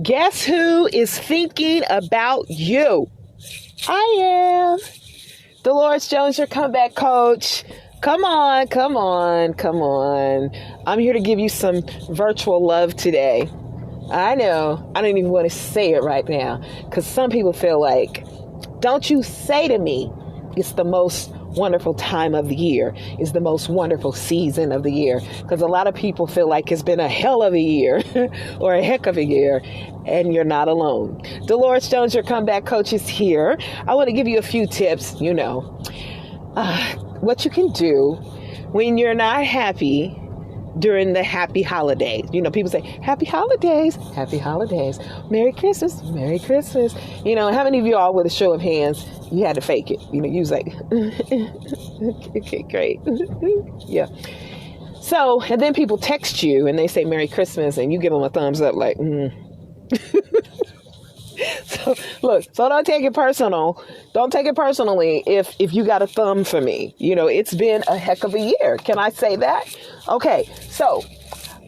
Guess who is thinking about you? I am. Dolores Jones, your comeback coach. Come on, come on, come on. I'm here to give you some virtual love today. I know. I don't even want to say it right now because some people feel like, don't you say to me, it's the most wonderful time of the year, is the most wonderful season of the year, because a lot of people feel like it's been a hell of a year or a heck of a year, and you're not alone. Dolores Jones, your comeback coach, is here. I want to give you a few tips, what you can do when you're not happy during the happy holidays. People say, happy holidays, Merry Christmas, Merry Christmas. How many of you all, with a show of hands, you had to fake it? You was like, okay, great. Yeah. So, and then people text you and they say Merry Christmas and you give them a thumbs up like, So don't take it personal. Don't take it personally if you got a thumb for me. It's been a heck of a year. Can I say that? Okay, so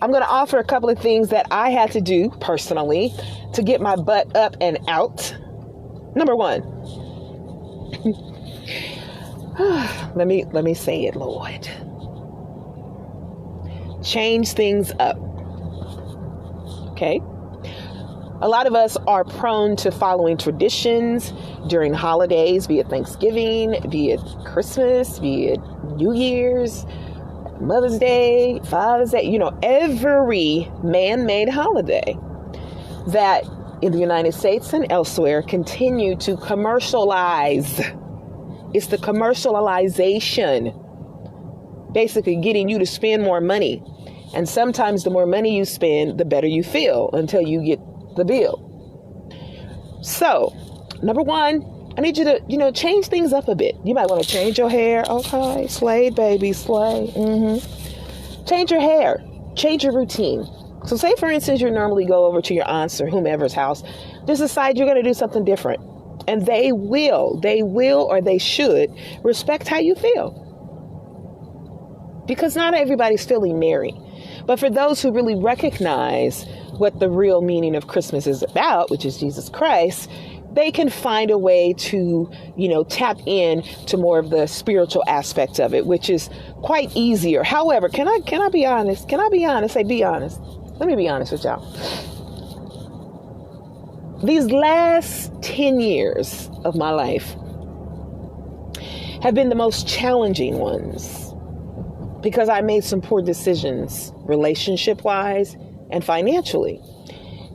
I'm going to offer a couple of things that I had to do personally to get my butt up and out. Number one, let me say it, Lord. Change things up. Okay? A lot of us are prone to following traditions during holidays, be it Thanksgiving, be it Christmas, be it New Year's, Mother's Day, Father's Day, every man-made holiday that in the United States and elsewhere continue to commercialize. It's the commercialization, basically getting you to spend more money. And sometimes the more money you spend, the better you feel until you get the bill. So, number one, I need you to, change things up a bit. You might want to change your hair. Okay, slay, baby, slay. Change your hair. Change your routine. So say, for instance, you normally go over to your aunt's or whomever's house. Just decide you're going to do something different. And they will, or they should respect how you feel. Because not everybody's feeling merry. But for those who really recognize what the real meaning of Christmas is about, which is Jesus Christ, they can find a way to, tap in to more of the spiritual aspect of it, which is quite easier. However, can I be honest? Can I be honest? Say, be honest. Let me be honest with y'all. These last 10 years of my life have been the most challenging ones because I made some poor decisions relationship-wise and financially.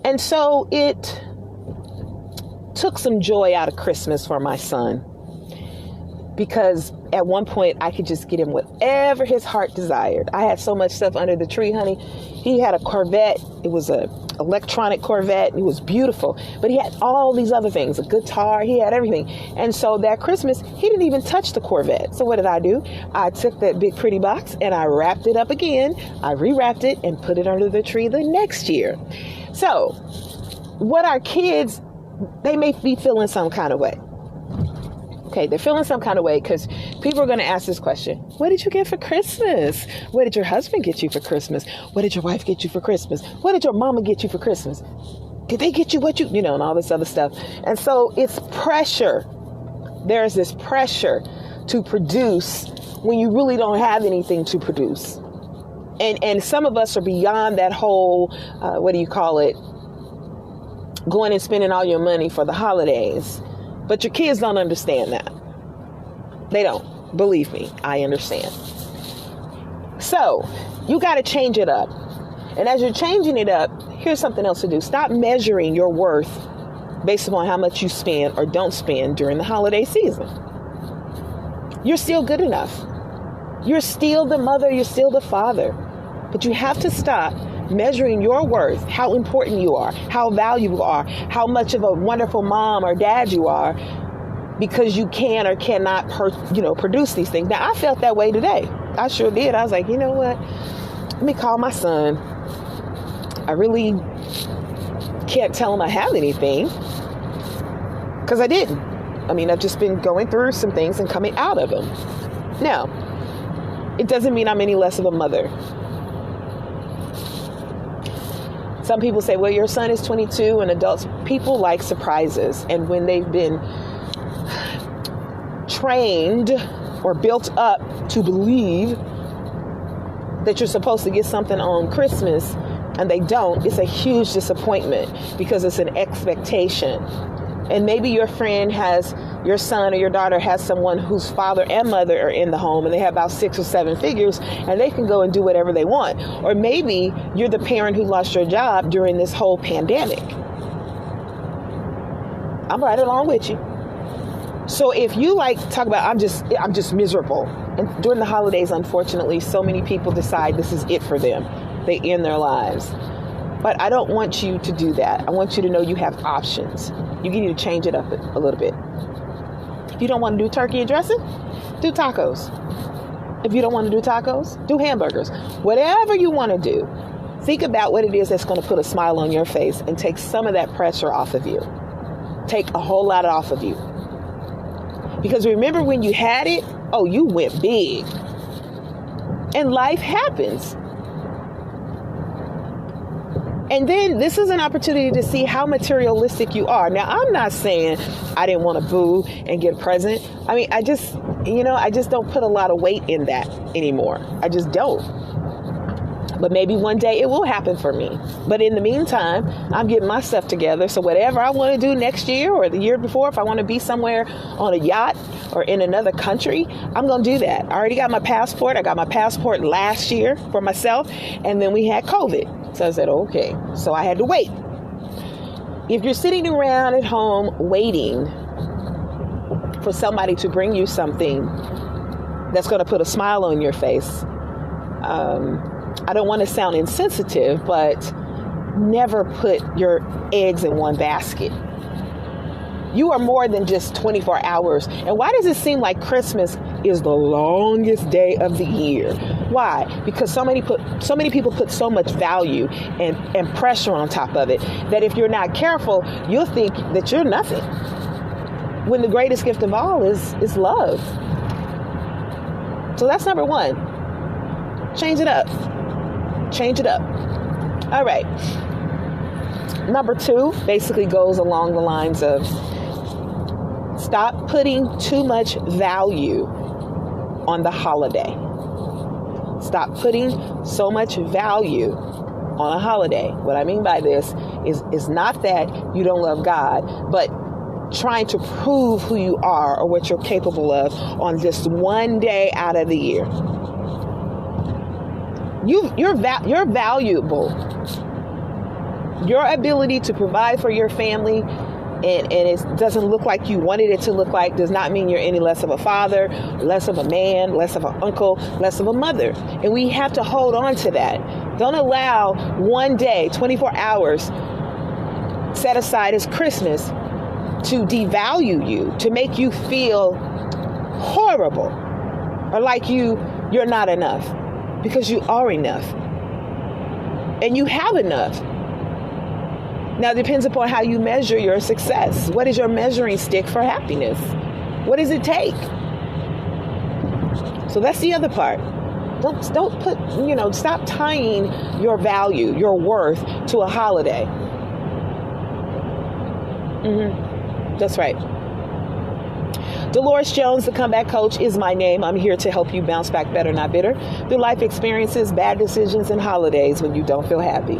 And so it took some joy out of Christmas for my son, because at one point I could just get him whatever his heart desired. I had so much stuff under the tree, honey. He had a Corvette. It was a electronic Corvette. It was beautiful, but he had all these other things, a guitar, he had everything. And so that Christmas, he didn't even touch the Corvette. So what did I do? I took that big pretty box and I wrapped it up again. I rewrapped it and put it under the tree the next year. So what our kids, they may be feeling some kind of way. Okay, they're feeling some kind of way because people are going to ask this question. What did you get for Christmas? What did your husband get you for Christmas? What did your wife get you for Christmas? What did your mama get you for Christmas? Did they get you what you, and all this other stuff. And so it's pressure. There's this pressure to produce when you really don't have anything to produce. And some of us are beyond that whole, going and spending all your money for the holidays. But your kids don't understand that. They don't. Believe me, I understand. So you got to change it up. And as you're changing it up, here's something else to do. Stop measuring your worth based upon how much you spend or don't spend during the holiday season. You're still good enough. You're still the mother. You're still the father. But you have to stop measuring your worth, how important you are, how valuable you are, how much of a wonderful mom or dad you are, because you can or cannot, produce these things. Now, I felt that way today. I sure did. I was like, you know what? Let me call my son. I really can't tell him I have anything because I didn't. I've just been going through some things and coming out of them. Now, it doesn't mean I'm any less of a mother. Some people say, well, your son is 22 and adults. People like surprises. And when they've been trained or built up to believe that you're supposed to get something on Christmas and they don't, it's a huge disappointment because it's an expectation. And maybe your son or your daughter has someone whose father and mother are in the home and they have about 6 or 7 figures and they can go and do whatever they want. Or maybe you're the parent who lost your job during this whole pandemic. I'm right along with you. So if you talk about, I'm just miserable. And during the holidays, unfortunately, so many people decide this is it for them. They end their lives. But I don't want you to do that. I want you to know you have options. You need to change it up a little bit. If you don't want to do turkey and dressing, do tacos. If you don't want to do tacos, do hamburgers. Whatever you want to do, think about what it is that's going to put a smile on your face and take some of that pressure off of you. Take a whole lot off of you. Because remember when you had it, you went big. And life happens. And then this is an opportunity to see how materialistic you are. Now, I'm not saying I didn't want to boo and get a present. I mean, I just don't put a lot of weight in that anymore. I just don't. But maybe one day it will happen for me. But in the meantime, I'm getting my stuff together. So whatever I want to do next year or the year before, if I want to be somewhere on a yacht or in another country, I'm going to do that. I already got my passport. I got my passport last year for myself. And then we had COVID. So I said, okay. So I had to wait. If you're sitting around at home waiting for somebody to bring you something that's going to put a smile on your face, I don't want to sound insensitive, but never put your eggs in one basket. You are more than just 24 hours. And why does it seem like Christmas is the longest day of the year? Why? Because so many people put so much value and pressure on top of it that if you're not careful, you'll think that you're nothing. When the greatest gift of all is love. So that's number one. Change it up. Change it up. All right. Number two basically goes along the lines of stop putting too much value on the holiday. Stop putting so much value on a holiday. What I mean by this is not that you don't love God, but trying to prove who you are or what you're capable of on just one day out of the year. You're valuable. Your ability to provide for your family and it doesn't look like you wanted it to look like does not mean you're any less of a father, less of a man, less of an uncle, less of a mother. And we have to hold on to that. Don't allow one day, 24 hours set aside as Christmas to devalue you, to make you feel horrible or like you're not enough. Because you are enough. And you have enough. Now, it depends upon how you measure your success. What is your measuring stick for happiness? What does it take? So that's the other part. Don't put, stop tying your value, your worth to a holiday. That's right. Dolores Jones, the comeback coach, is my name. I'm here to help you bounce back better, not bitter, through life experiences, bad decisions, and holidays when you don't feel happy.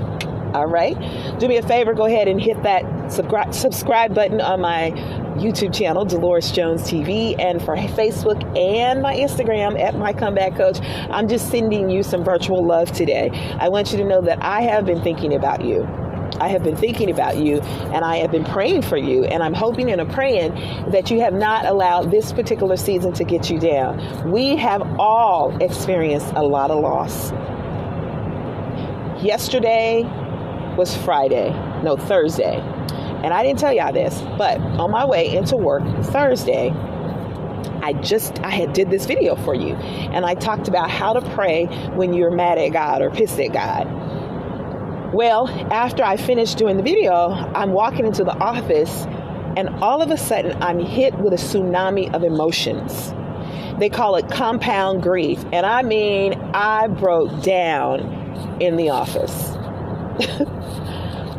All right? Do me a favor, go ahead and hit that subscribe button on my YouTube channel, Dolores Jones TV, and for Facebook and my Instagram at My Comeback Coach. I'm just sending you some virtual love today. I want you to know that I have been thinking about you. I have been thinking about you and I have been praying for you, and I'm hoping and I'm praying that you have not allowed this particular season to get you down. We have all experienced a lot of loss. Yesterday was Thursday. And I didn't tell y'all this, but on my way into work Thursday, I did this video for you, and I talked about how to pray when you're mad at God or pissed at God. Well, after I finished doing the video, I'm walking into the office and all of a sudden I'm hit with a tsunami of emotions. They call it compound grief. And I mean, I broke down in the office.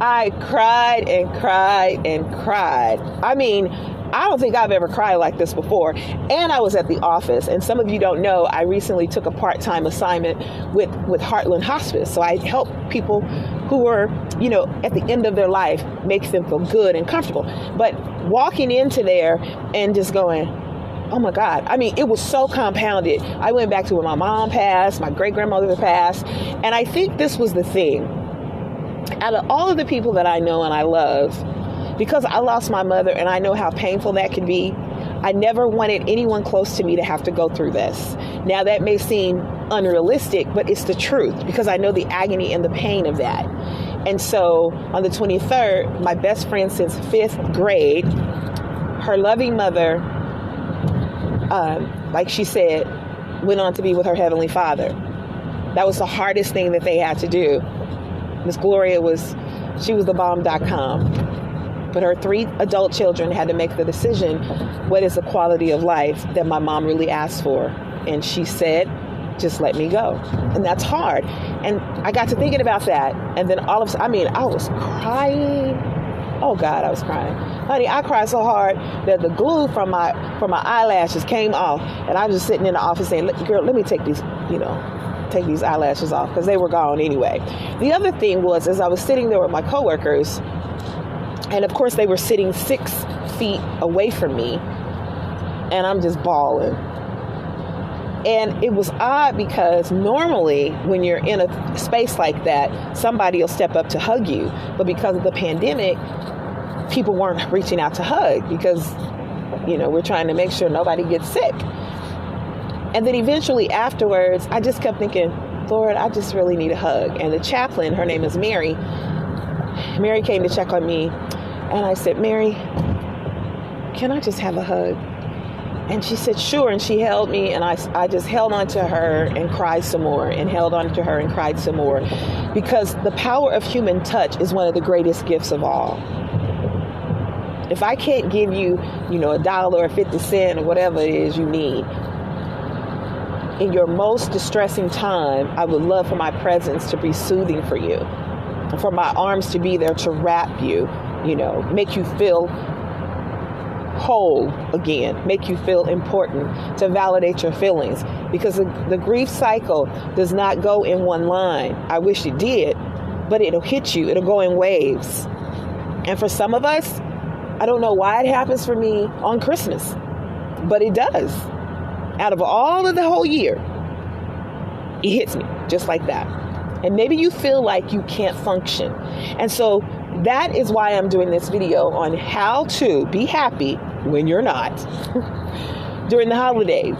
I cried and cried and cried. I mean, I don't think I've ever cried like this before. And I was at the office. And some of you don't know, I recently took a part-time assignment with Heartland Hospice. So I help people who were, at the end of their life, makes them feel good and comfortable. But walking into there and just going, oh my God. I mean, it was so compounded. I went back to when my mom passed, my great-grandmother passed. And I think this was the thing. Out of all of the people that I know and I love, because I lost my mother and I know how painful that can be, I never wanted anyone close to me to have to go through this. Now that may seem unrealistic, but it's the truth because I know the agony and the pain of that. And so on the 23rd, my best friend since 5th grade, her loving mother, like she said, went on to be with her Heavenly Father. That was the hardest thing that they had to do. Miss Gloria she was the bomb.com. But her 3 adult children had to make the decision, what is the quality of life that my mom really asked for? And she said, just let me go. And that's hard. And I got to thinking about that. And then all of a sudden, I was crying. Oh God, I was crying. Honey, I cried so hard that the glue from my eyelashes came off. And I was just sitting in the office saying, girl, let me take these, take these eyelashes off because they were gone anyway. The other thing was, as I was sitting there with my coworkers, and of course they were sitting 6 feet away from me, and I'm just bawling. And it was odd because normally when you're in a space like that, somebody will step up to hug you. But because of the pandemic, people weren't reaching out to hug because, we're trying to make sure nobody gets sick. And then eventually afterwards, I just kept thinking, Lord, I just really need a hug. And the chaplain, her name is Mary. Mary came to check on me. And I said, Mary, can I just have a hug? And she said, sure. And she held me. And I just held on to her and cried some more and held on to her and cried some more. Because the power of human touch is one of the greatest gifts of all. If I can't give you, $1 or 50 cents or whatever it is you need, in your most distressing time, I would love for my presence to be soothing for you, for my arms to be there to wrap you, make you feel whole again, make you feel important, to validate your feelings. Because the grief cycle does not go in one line. I wish it did, but it'll hit you. It'll go in waves. And for some of us, I don't know why it happens for me on Christmas, but it does. Out of all of the whole year, it hits me just like that. And maybe you feel like you can't function. And so that is why I'm doing this video on how to be happy when you're not during the holidays.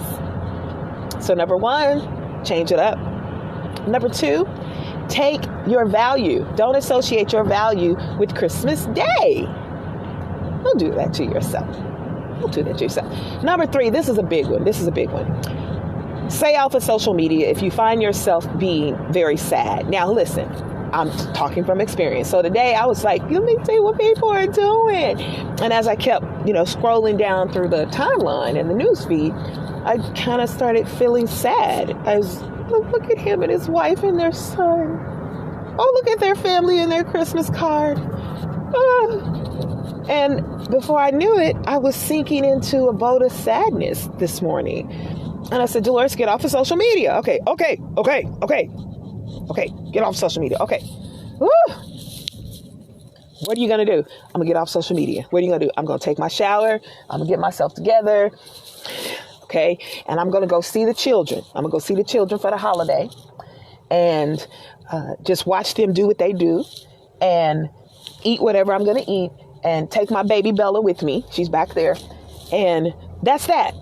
So number 1, change it up. Number 2, take your value. Don't associate your value with Christmas Day. Don't do that to yourself. Don't do that to yourself. Number 3, this is a big one. Stay off of social media if you find yourself being very sad. Now, listen, I'm talking from experience. So today I was like, let me see what people are doing. And as I kept, scrolling down through the timeline and the news feed, I kind of started feeling sad. I was, look at him and his wife and their son. Oh, look at their family and their Christmas card. And before I knew it, I was sinking into a boat of sadness this morning. And I said, Dolores, get off of social media. Okay. Get off social media. Okay. Woo. What are you going to do? I'm going to get off social media. What are you going to do? I'm going to take my shower. I'm going to get myself together. Okay. And I'm going to go see the children. I'm going to go see the children for the holiday and just watch them do what they do and eat whatever I'm going to eat and take my baby Bella with me. She's back there. And that's that.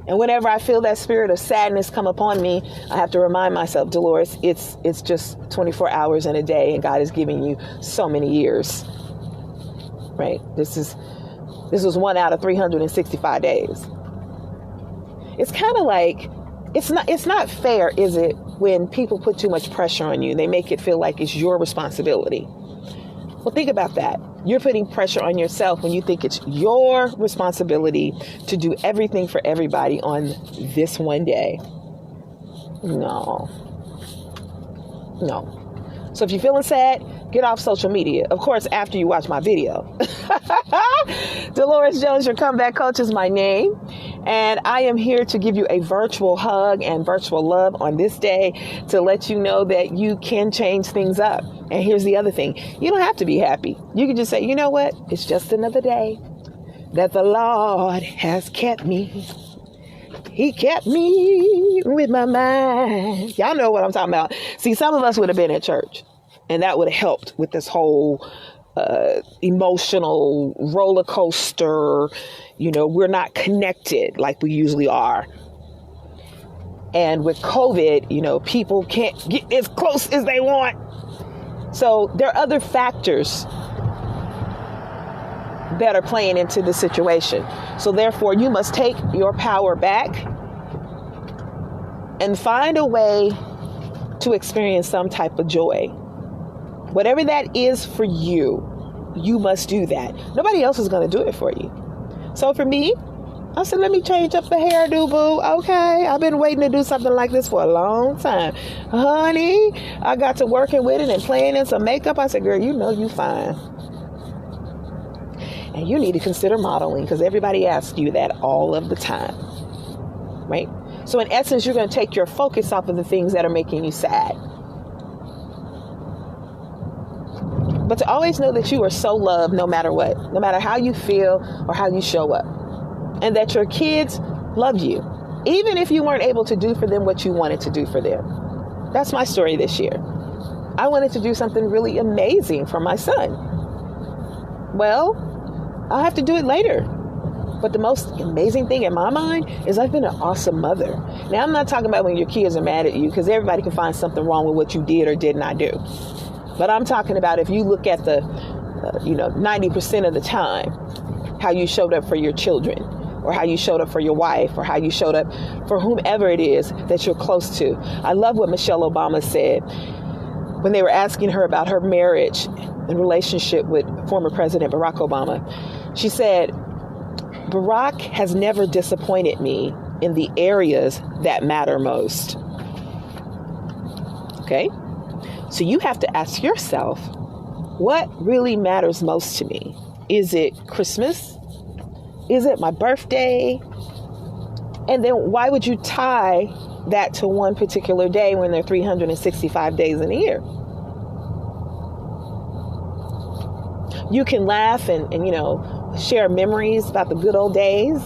And whenever I feel that spirit of sadness come upon me, I have to remind myself, Dolores, it's just 24 hours in a day, and God is giving you so many years. Right? This was 1 out of 365 days. It's kind of like it's not fair, is it, when people put too much pressure on you? They make it feel like it's your responsibility. Well, think about that. You're putting pressure on yourself when you think it's your responsibility to do everything for everybody on this one day. No. So if you're feeling sad, get off social media. Of course, after you watch my video. Dolores Jones, your comeback coach, is my name. And I am here to give you a virtual hug and virtual love on this day to let you know that you can change things up. And here's the other thing. You don't have to be happy. You can just say, you know what? It's just another day that the Lord has kept me. He kept me with my mind. Y'all know what I'm talking about. See, some of us would have been at church, and that would have helped with this whole emotional roller coaster. You know, we're not connected like we usually are. And with COVID, you know, people can't get as close as they want. So there are other factors that are playing into the situation. So therefore, you must take your power back and find a way to experience some type of joy. Whatever that is for you, you must do that. Nobody else is going to do it for you. So for me, I said, let me change up the hairdo, boo. Okay, I've been waiting to do something like this for a long time. Honey, I got to working with it and playing in some makeup. I said, girl, you know you fine. And you need to consider modeling because everybody asks you that all of the time, right? So in essence, you're going to take your focus off of the things that are making you sad. But to always know that you are so loved no matter what, no matter how you feel or how you show up. And that your kids love you, even if you weren't able to do for them what you wanted to do for them. That's my story this year. I wanted to do something really amazing for my son. Well, I'll have to do it later. But the most amazing thing in my mind is I've been an awesome mother. Now, I'm not talking about when your kids are mad at you, because everybody can find something wrong with what you did or did not do. But I'm talking about if you look at the, 90% of the time, how you showed up for your children, or how you showed up for your wife, or how you showed up for whomever it is that you're close to. I love what Michelle Obama said when they were asking her about her marriage and relationship with former President Barack Obama. She said, Barack has never disappointed me in the areas that matter most. Okay? So you have to ask yourself, what really matters most to me? Is it Christmas? Is it my birthday? And then why would you tie that to one particular day when there are 365 days in a year? You can laugh and share memories about the good old days.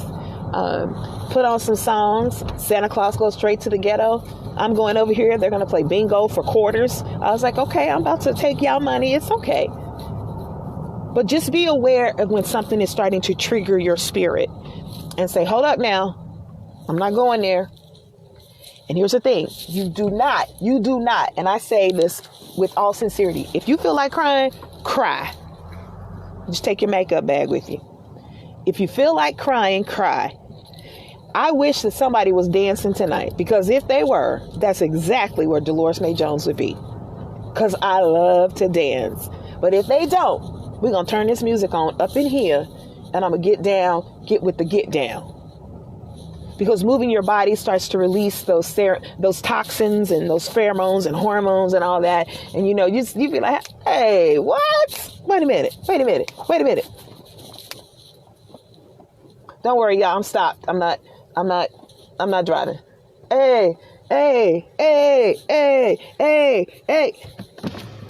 Put on some songs. Santa Claus goes straight to the ghetto. I'm going over here. They're going to play bingo for quarters. I was like, okay, I'm about to take y'all money. It's okay. But just be aware of when something is starting to trigger your spirit and say, hold up now. I'm not going there. And here's the thing. You do not. And I say this with all sincerity. If you feel like crying, cry. Just take your makeup bag with you. If you feel like crying, cry. I wish that somebody was dancing tonight, because if they were, that's exactly where Dolores May Jones would be. Because I love to dance. But if they don't, we're going to turn this music on up in here, and I'm going to get with the get down. Because moving your body starts to release those toxins and those pheromones and hormones and all that. And you be like, hey, what? Wait a minute. Don't worry, y'all. I'm stopped. I'm not driving. Hey.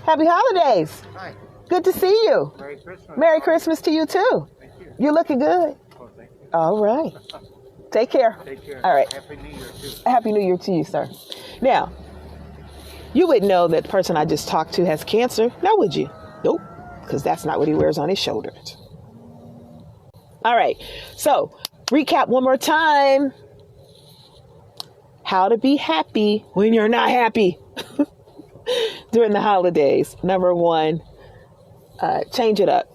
Happy holidays. Hi. Good to see you. Merry Christmas. Merry Christmas to you too. Thank you. You're looking good. Oh, thank you. All right. Take care. Take care. All right. Happy New Year too. Happy New Year to you, sir. Now, you wouldn't know that the person I just talked to has cancer. Now, would you? Nope. Because that's not what he wears on his shoulders. All right. So, recap one more time. How to be happy when you're not happy during the holidays. Number one, change it up.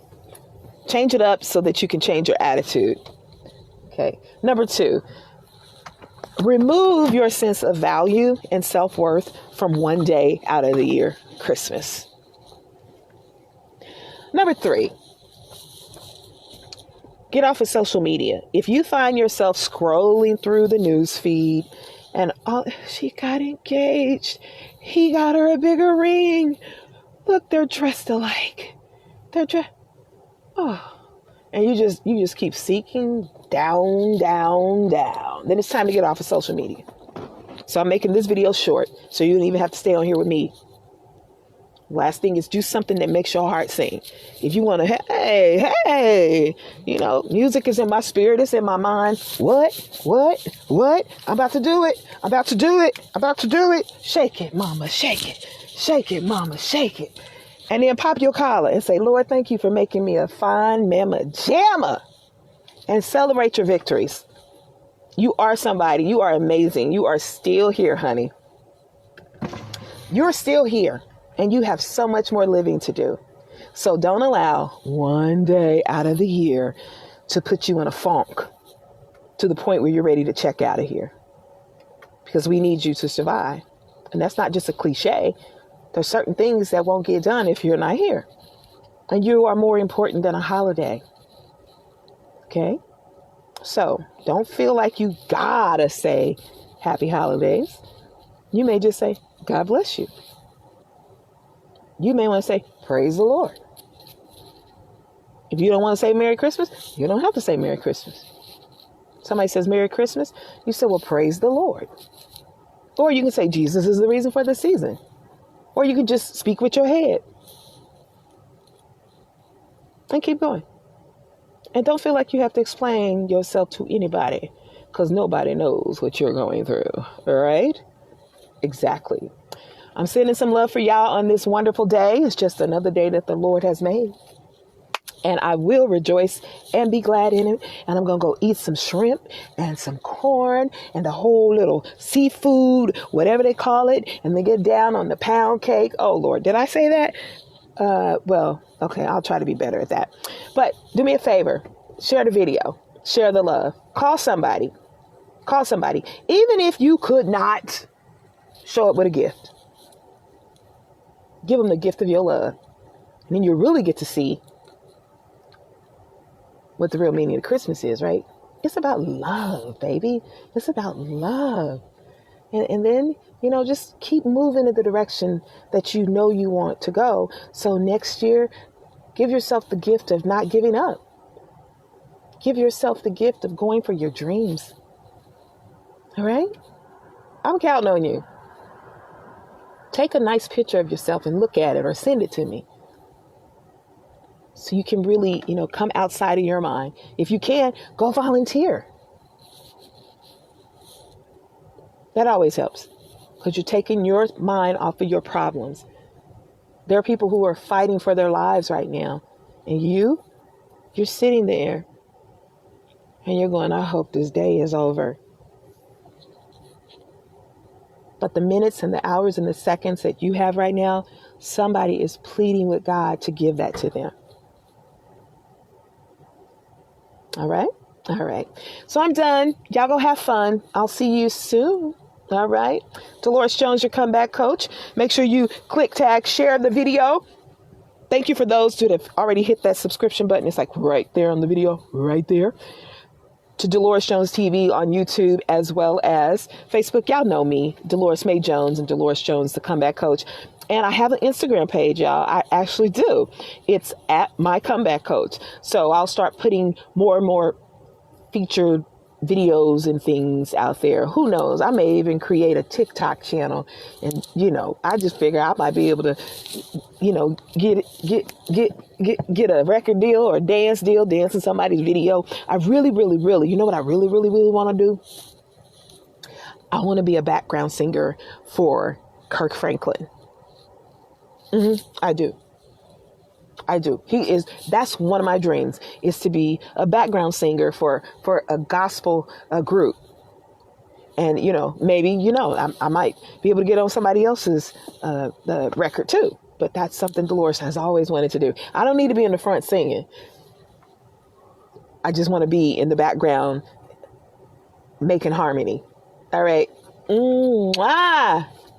Change it up so that you can change your attitude. Okay. Number two, remove your sense of value and self-worth from one day out of the year, Christmas. Number three, get off of social media. If you find yourself scrolling through the news feed and she got engaged, he got her a bigger ring, Look, they're dressed alike. They're dressed. Oh. And you just keep seeking down, down, down. Then it's time to get off of social media. So I'm making this video short, so you don't even have to stay on here with me. Last thing is do something that makes your heart sing. If you want to, hey, music is in my spirit. It's in my mind. What? I'm about to do it. About to do it. Shake it, mama, shake it. Shake it, mama, shake it. And then pop your collar and say, Lord, thank you for making me a fine mama jamma. And celebrate your victories. You are somebody. You are amazing. You are still here, honey. You're still here. And you have so much more living to do. So don't allow one day out of the year to put you in a funk to the point where you're ready to check out of here. Because we need you to survive. And that's not just a cliche. There's certain things that won't get done if you're not here. And you are more important than a holiday. Okay? So don't feel like you gotta say happy holidays. You may just say, God bless you. You may want to say, praise the Lord. If you don't want to say Merry Christmas, you don't have to say Merry Christmas. Somebody says Merry Christmas, you say, well, praise the Lord. Or you can say, Jesus is the reason for the season. Or you can just speak with your head. And keep going. And don't feel like you have to explain yourself to anybody, because nobody knows what you're going through. All right? Exactly. I'm sending some love for y'all on this wonderful day. It's just another day that the Lord has made. And I will rejoice and be glad in it. And I'm going to go eat some shrimp and some corn and the whole little seafood, whatever they call it. And then get down on the pound cake. Oh, Lord, did I say that? Well, okay, I'll try to be better at that. But do me a favor. Share the video. Share the love. Call somebody. Call somebody. Even if you could not show up with a gift. Give them the gift of your love. And then you really get to see what the real meaning of Christmas is, right? It's about love, baby. It's about love. And then, just keep moving in the direction that you know you want to go. So next year, give yourself the gift of not giving up. Give yourself the gift of going for your dreams. All right? I'm counting on you. Take a nice picture of yourself and look at it or send it to me. So you can really, come outside of your mind. If you can, go volunteer. That always helps because you're taking your mind off of your problems. There are people who are fighting for their lives right now. And you're sitting there and you're going, I hope this day is over. But the minutes and the hours and the seconds that you have right now, somebody is pleading with God to give that to them. All right? All right. So I'm done. Y'all go have fun. I'll see you soon. All right. Dolores Jones, your comeback coach. Make sure you click, tag, share the video. Thank you for those who have already hit that subscription button. It's like right there on the video, right there. To Dolores Jones TV on YouTube as well as Facebook. Y'all know me, Dolores May Jones and Dolores Jones, the comeback coach. And I have an Instagram page, y'all. I actually do. It's at my comeback coach. So I'll start putting more and more featured videos and things out there. Who knows? I may even create a TikTok channel. And, I just figure I might be able to, get a record deal or a dance deal, dance in somebody's video. I really, really, really, you know what I really, really, really want to do? I want to be a background singer for Kirk Franklin. I do. That's one of my dreams, is to be a background singer for a gospel group. And, maybe, I might be able to get on somebody else's the record too. But that's something Dolores has always wanted to do. I don't need to be in the front singing. I just want to be in the background making harmony. All right.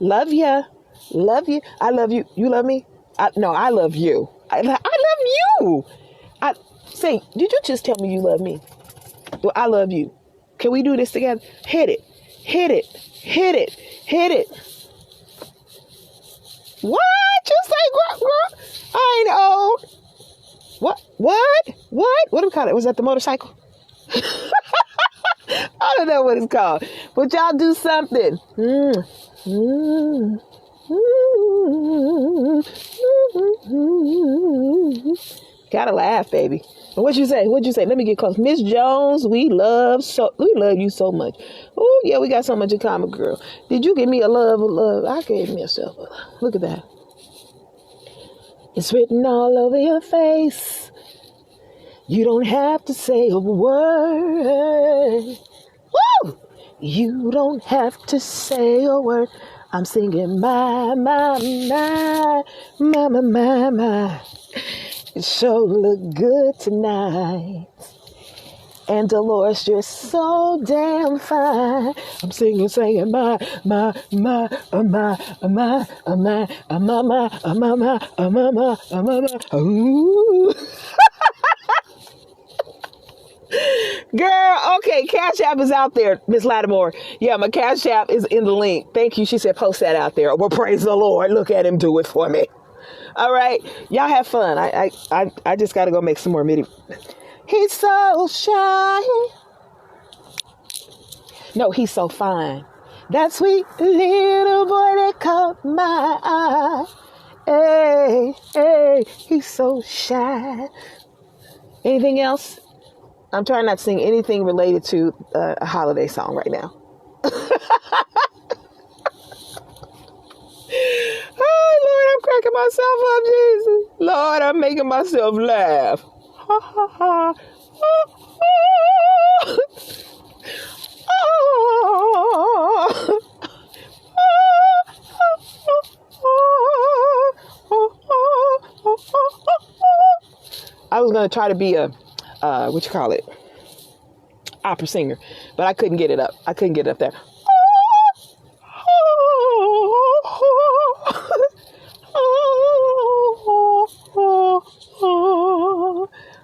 Love ya. Love you. I love you. You love me? No, I love you. I love you. Say, did you just tell me you love me? Well, I love you. Can we do this together? Hit it. Hit it. Hit it. Hit it. What? You say, girl? I ain't old. What? What do we call it? Was that the motorcycle? I don't know what it's called. But y'all do something. Gotta laugh, baby. What'd you say? Let me get close. Miss Jones, we love you so much. Oh, yeah, we got so much in common, girl. Did you give me a love? I gave myself a love. Look at that. It's written all over your face. You don't have to say a word. Woo! You don't have to say a word. I'm singing my. It sure look good tonight. And Dolores, you're so damn fine. I'm singing my. Ooh. Girl, okay, Cash App is out there, Miss Lattimore. Yeah, my Cash App is in the link. Thank you. She said, post that out there. Well, praise the Lord. Look at him do it for me. All right. Y'all have fun. I just got to go make some more MIDI. He's so shy. No, he's so fine. That sweet little boy that caught my eye. Hey, he's so shy. Anything else? I'm trying not to sing anything related to a holiday song right now. Oh, Lord, I'm cracking myself up, Jesus. Lord, I'm making myself laugh. Ha, ha, ha. I was going to try to be a opera singer, but I couldn't get it up. There.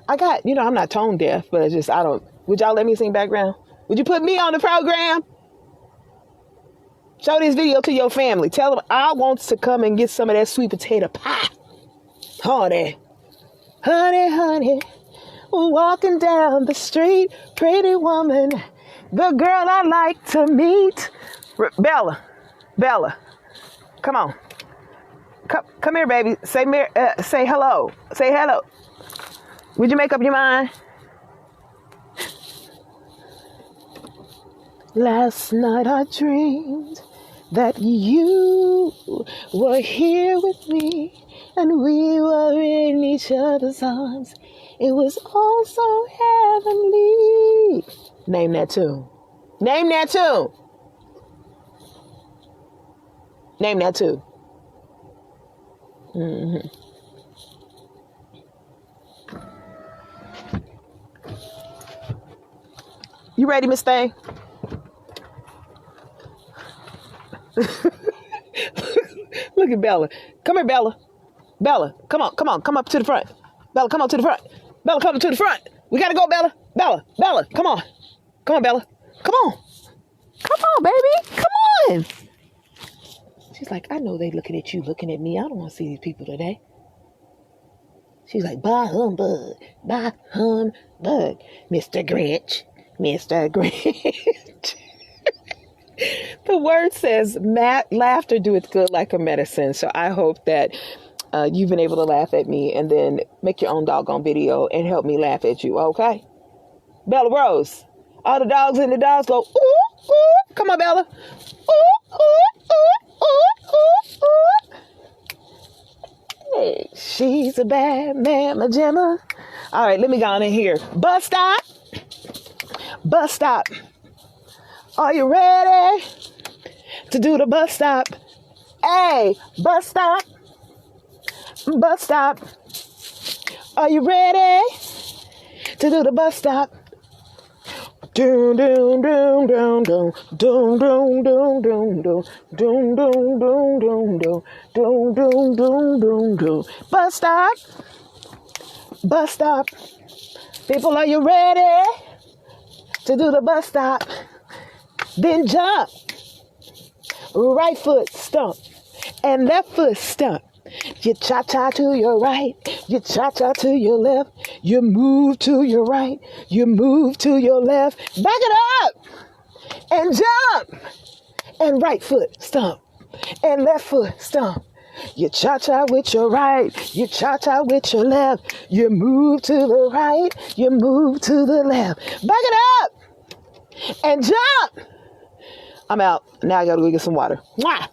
I got, I'm not tone deaf, but it's just, would y'all let me sing background? Would you put me on the program? Show this video to your family. Tell them I want to come and get some of that sweet potato pie. Honey. Walking down the street, pretty woman, the girl I like to meet. Bella, come on. Come here, baby. Say hello. Say hello. Would you make up your mind? Last night I dreamed that you were here with me and we were in each other's arms. It was all so heavenly. Name that tune. Mm-hmm. You ready, Miss Thing? Look at Bella. Come here, Bella. Bella, come on. Come up to the front. Bella, come on to the front. Bella, come to the front. We got to go, Bella. Bella, come on. Come on, Bella. Come on. Come on, baby. Come on. She's like, I know they looking at you, looking at me. I don't want to see these people today. She's like, bah humbug. Mr. Grinch. The word says, laughter doeth good like a medicine. So I hope that you've been able to laugh at me and then make your own doggone video and help me laugh at you, okay? Bella Rose. All the dogs in the dogs go, ooh, ooh. Come on, Bella. Ooh, ooh, ooh, ooh, ooh, ooh. Hey, she's a bad mamma jamma. All right, let me go on in here. Bus stop. Are you ready to do the bus stop? Hey, bus stop. Are you ready to do the bus stop? Doom doom doom doom doom doom doom doom doom doom doom doom doom doom doom doom doom doom doom. Bus stop. People, are you ready to do the bus stop? Then jump. Right foot stomp. and left foot stomp. You cha-cha to your right, you cha-cha to your left, you move to your right, you move to your left, back it up, and jump, and right foot stomp, and left foot stomp. You cha-cha with your right, you cha-cha with your left, you move to the right, you move to the left, back it up, and jump. I'm out. Now I gotta go get some water. Mwah!